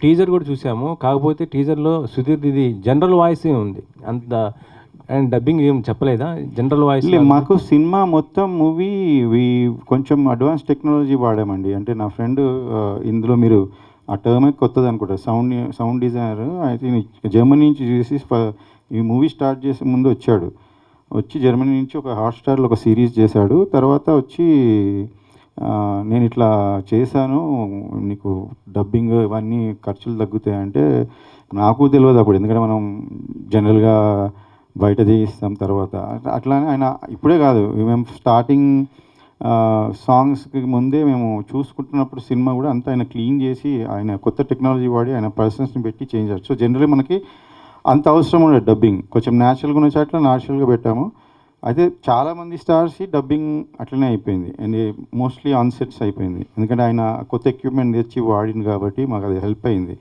Teaser కూడా చూసాము. కాకపోతే టీజర్‌లో సుధీర్‌ది ఇది జనరల్ వాయిసే ఉంది. అంత అండ్ డబ్బింగ్ ఏం చెప్పలేదా? జనరల్ వాయిస్ మాకు సినిమా మొత్తం మూవీ కొంచెం అడ్వాన్స్ టెక్నాలజీ వాడామండి. అంటే నా ఫ్రెండ్ ఇందులో మీరు ఆ టర్మే కొత్తదనుకుంటా. సౌండ్ డిజైనర్ అయితే జర్మనీ నుంచి చూసి ఈ మూవీ స్టార్ట్ చేసే ముందు వచ్చాడు. వచ్చి జర్మనీ నుంచి ఒక హాట్‌స్టార్‌లో ఒక సీరీస్ చేశాడు. తర్వాత వచ్చి నేను ఇట్లా చేశాను, నీకు డబ్బింగ్ ఇవన్నీ ఖర్చులు తగ్గుతాయంటే నాకు తెలియదు అప్పుడు. ఎందుకంటే మనం జనరల్గా బయట చేయిస్తాం తర్వాత. అట్లానే ఆయన ఇప్పుడే కాదు, మేము స్టార్టింగ్ సాంగ్స్కి ముందే మేము చూసుకుంటున్నప్పుడు సినిమా కూడా అంతా ఆయన క్లీన్ చేసి ఆయన కొత్త టెక్నాలజీ వాడి ఆయన పర్సన్స్ని పెట్టి చేంజ్ చేస్తారు. సో జనరల్లీ మనకి అంత అవసరం ఉండదు డబ్బింగ్. కొంచెం న్యాచురల్గా ఉన్న చోట్ల న్యాచురల్గా పెట్టాము. అయితే చాలామంది స్టార్స్కి డబ్బింగ్ అట్లనే అయిపోయింది అండ్ మోస్ట్లీ ఆన్ సెట్స్ అయిపోయింది. ఎందుకంటే ఆయన కొత్త ఎక్విప్మెంట్ తెచ్చి వాడింది కాబట్టి మాకు అది హెల్ప్ అయింది.